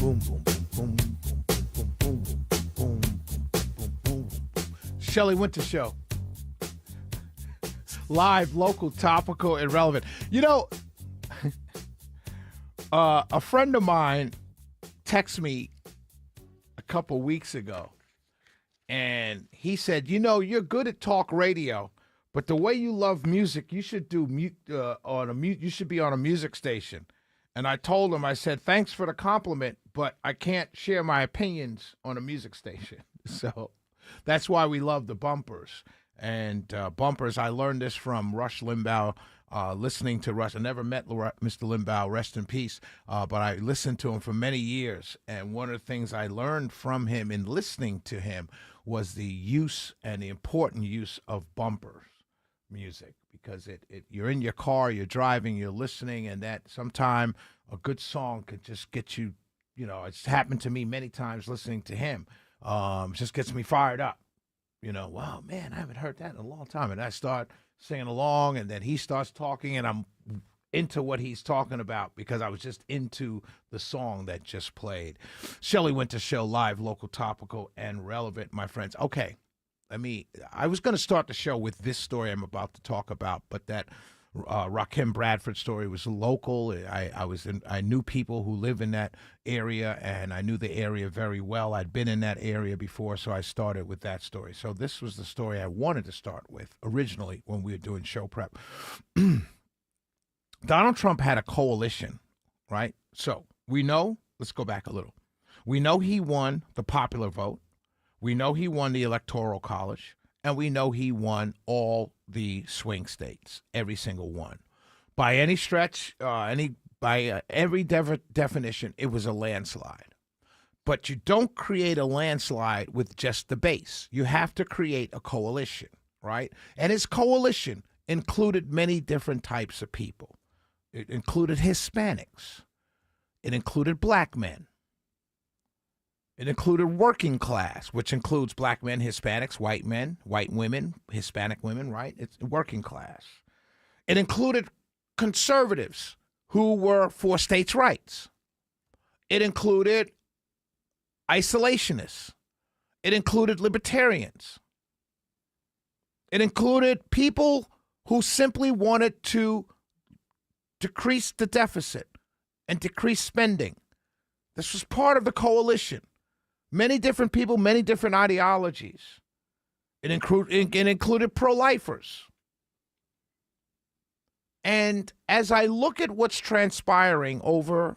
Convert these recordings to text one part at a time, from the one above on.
boom, boom, boom, boom, boom, boom, boom, boom, boom, boom. Shelley Winter Show. Live, local, topical, and relevant. You know, a friend of mine texted me a couple weeks ago, and he said, "You know, you're good at talk radio, but the way you love music, you should do you should be on a music station." And I told him, I said, "Thanks for the compliment, but I can't share my opinions on a music station." So that's why we love the bumpers. And bumpers, I learned this from Rush Limbaugh, listening to Rush. I never met Mr. Limbaugh, rest in peace, but I listened to him for many years. And one of the things I learned from him in listening to him was the use and the important use of bumpers music, because you're in your car, you're driving, you're listening, and that sometime a good song could just get you, it's happened to me many times listening to him. Just gets me fired up. Wow, man, I haven't heard that in a long time. And I start singing along, and then he starts talking, and I'm into what he's talking about because I was just into the song that just played. Shelley Winter Show, live, local, topical, and relevant, my friends. Okay, I was going to start the show with this story I'm about to talk about, but that Rakim Bradford story was local. I knew people who live in that area, and I knew the area very well. I'd been in that area before, so I started with that story. So this was the story I wanted to start with originally when we were doing show prep. Donald Trump had a coalition, right? So we know, let's go back a little. We know he won the popular vote. We know he won the Electoral College. And we know he won all the swing states, every single one. By any stretch, by every definition, it was a landslide. But you don't create a landslide with just the base. You have to create a coalition, right? And his coalition included many different types of people. It included Hispanics. It included black men. It included working class, which includes black men, Hispanics, white men, white women, Hispanic women, right? It's working class. It included conservatives who were for states' rights. It included isolationists. It included libertarians. It included people who simply wanted to decrease the deficit and decrease spending. This was part of the coalition. Many different people, many different ideologies. It included pro-lifers. And as I look at what's transpiring over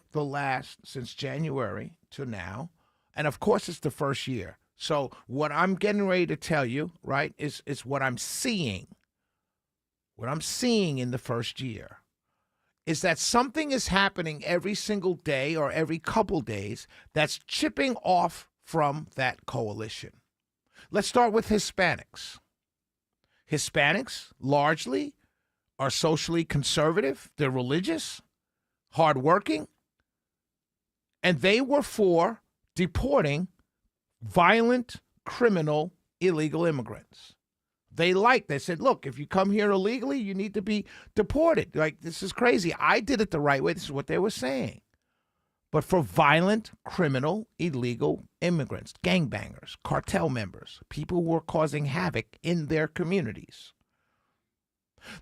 since January to now, and of course it's the first year. So what I'm getting ready to tell you, right, is what I'm seeing. What I'm seeing in the first year is that something is happening every single day or every couple days that's chipping off from that coalition. Let's start with Hispanics. Hispanics largely are socially conservative. They're religious, hardworking, and they were for deporting violent, criminal, illegal immigrants. They said, look, if you come here illegally, you need to be deported. Like, this is crazy. I did it the right way. This is what they were saying. But for violent, criminal, illegal immigrants, gangbangers, cartel members, people who are causing havoc in their communities.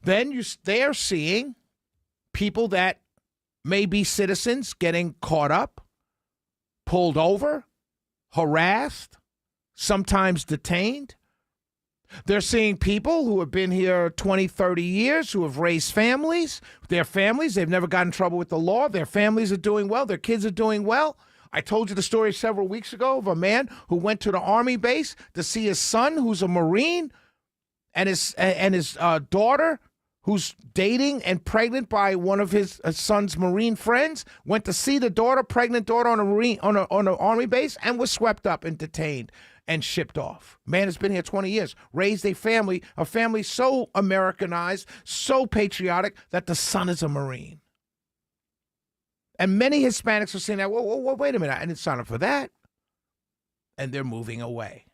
Then they are seeing people that may be citizens getting caught up, pulled over, harassed, sometimes detained. They're seeing people who have been here 20, 30 years, who have raised families. Their families, they've never gotten in trouble with the law. Their families are doing well. Their kids are doing well. I told you the story several weeks ago of a man who went to the Army base to see his son, who's a Marine, and his daughter, who's dating and pregnant by one of his son's Marine friends, went to see the pregnant daughter on an Army base, and was swept up and detained and shipped off. Man has been here 20 years, raised a family so Americanized, so patriotic, that the son is a Marine. And many Hispanics are saying that, whoa, wait a minute, I didn't sign up for that. And they're moving away.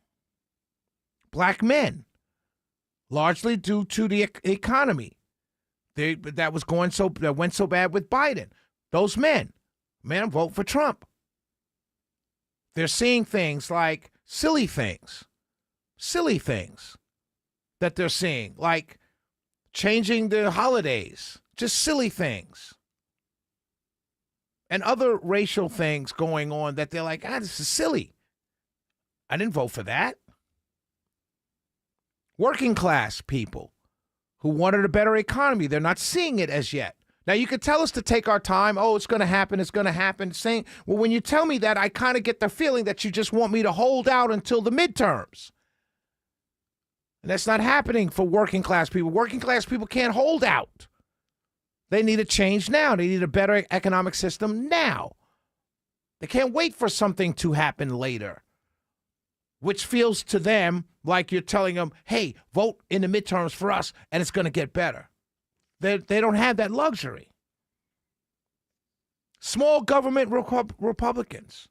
Black men, largely due to the economy. That went so bad with Biden. Those men, vote for Trump. They're seeing things like silly things that they're seeing, like changing the holidays, just silly things. And other racial things going on that they're like, this is silly. I didn't vote for that. Working class people who wanted a better economy, they're not seeing it as yet. Now, you could tell us to take our time. Oh, it's going to happen. It's going to happen. Saying, well, when you tell me that, I kind of get the feeling that you just want me to hold out until the midterms. And that's not happening for working class people. Working class people can't hold out. They need a change now. They need a better economic system now. They can't wait for something to happen later, which feels to them like you're telling them, hey, vote in the midterms for us and it's going to get better. They don't have that luxury. Small government Republicans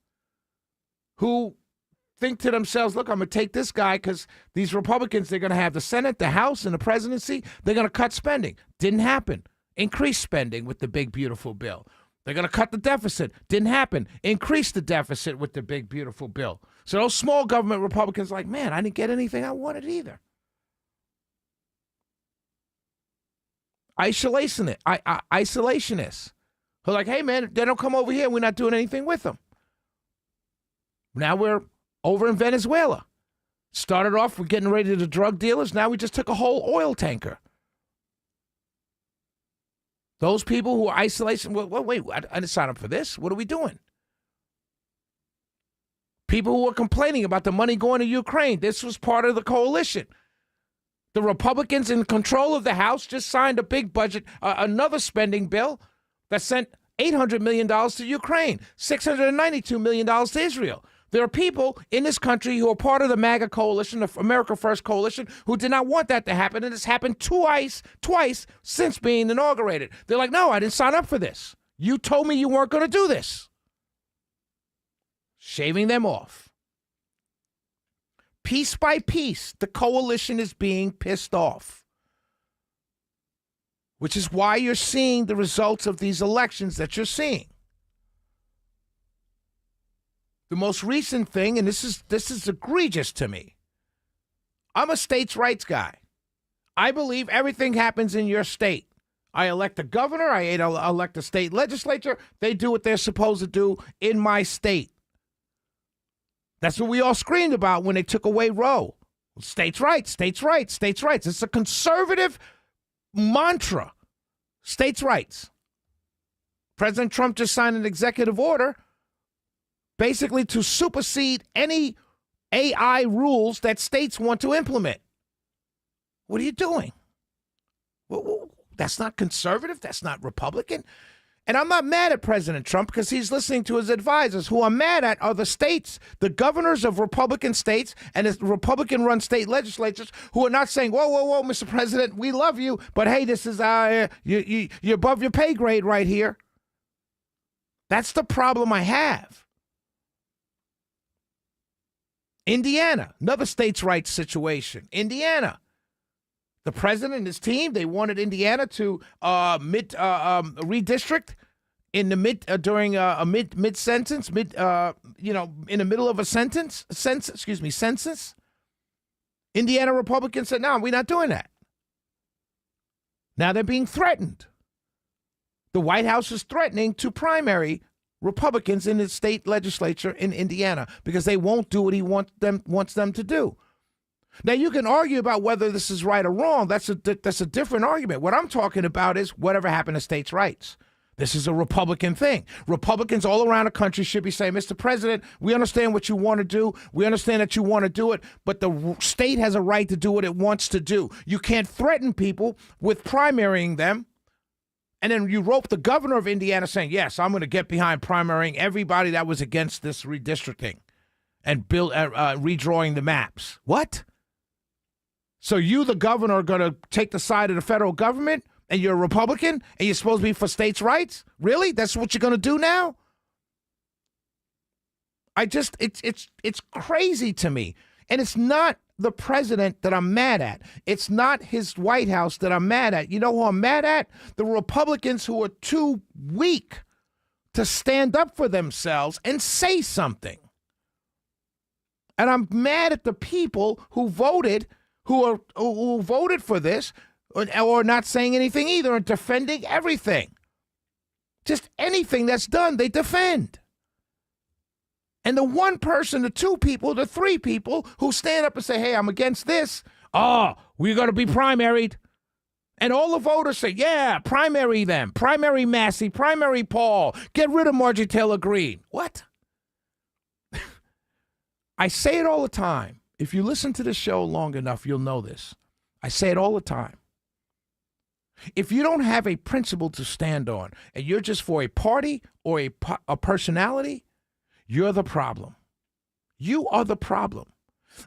who think to themselves, look, I'm going to take this guy because these Republicans, they're going to have the Senate, the House, and the presidency. They're going to cut spending. Didn't happen. Increase spending with the big, beautiful bill. They're going to cut the deficit. Didn't happen. Increase the deficit with the big, beautiful bill. So those small government Republicans are like, man, I didn't get anything I wanted either. Isolationists who are like, hey, man, they don't come over here. We're not doing anything with them. Now we're over in Venezuela. Started off with getting rid of the drug dealers. Now we just took a whole oil tanker. Those people who are isolation, well, wait, I didn't sign up for this. What are we doing? People who are complaining about the money going to Ukraine. This was part of the coalition. The Republicans in control of the House just signed a big budget, another spending bill that sent $800 million to Ukraine, $692 million to Israel. There are people in this country who are part of the MAGA coalition, the America First coalition, who did not want that to happen, and it's happened twice since being inaugurated. They're like, no, I didn't sign up for this. You told me you weren't going to do this. Shaving them off. Piece by piece, the coalition is being pissed off, which is why you're seeing the results of these elections that you're seeing. The most recent thing, and this is egregious to me. I'm a states' rights guy. I believe everything happens in your state. I elect a governor. I elect a state legislature. They do what they're supposed to do in my state. That's what we all screamed about when they took away Roe. States' rights, states' rights, states' rights. It's a conservative mantra. States' rights. President Trump just signed an executive order basically to supersede any AI rules that states want to implement. What are you doing? Well, that's not conservative. That's not Republican. And I'm not mad at President Trump because he's listening to his advisors. Who I'm mad at are the states, the governors of Republican states and the Republican-run state legislatures who are not saying, whoa, Mr. President, we love you, but hey, this is you're above your pay grade right here. That's the problem I have. Indiana, another states' rights situation. Indiana, the president and his team, they wanted Indiana to redistrict in the during a mid sentence, in the middle of a census. Indiana Republicans said, no, we're not doing that. Now they're being threatened. The White House is threatening to primary Republicans in the state legislature in Indiana because they won't do what he wants them to do. Now, you can argue about whether this is right or wrong. That's a different argument. What I'm talking about is whatever happened to states' rights. This is a Republican thing. Republicans all around the country should be saying, Mr. President, we understand what you want to do. We understand that you want to do it, but the state has a right to do what it wants to do. You can't threaten people with primarying them. And then you rope the governor of Indiana saying, yes, I'm going to get behind primarying everybody that was against this redistricting and redrawing the maps. What? So you, the governor, are going to take the side of the federal government and you're a Republican and you're supposed to be for states' rights? Really? That's what you're going to do now? It's crazy to me. And it's not the president that I'm mad at. It's not his White House that I'm mad at. You know who I'm mad at? The Republicans who are too weak to stand up for themselves and say something. And I'm mad at the people who voted, who voted for this, or not saying anything either and defending everything. Just anything that's done, they defend. And the one person, the two people, the three people who stand up and say, hey, I'm against this. Oh, we're going to be primaried. And all the voters say, yeah, primary them. Primary Massey, primary Paul. Get rid of Marjorie Taylor Greene. What? I say it all the time. If you listen to this show long enough, you'll know this. I say it all the time. If you don't have a principle to stand on and you're just for a party or a personality, you're the problem. You are the problem.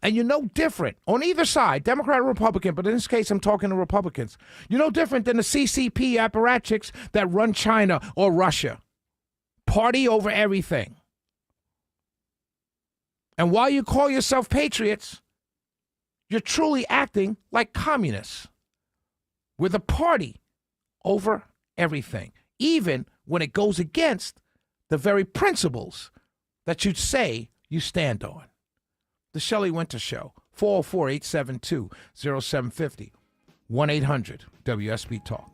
And you're no different on either side, Democrat or Republican, but in this case, I'm talking to Republicans. You're no different than the CCP apparatchiks that run China or Russia. Party over everything. And while you call yourself patriots, you're truly acting like communists with a party over everything, even when it goes against the very principles that you'd say you stand on. The Shelley Winter Show, 404-872-0750, 1-800-WSB-TALK.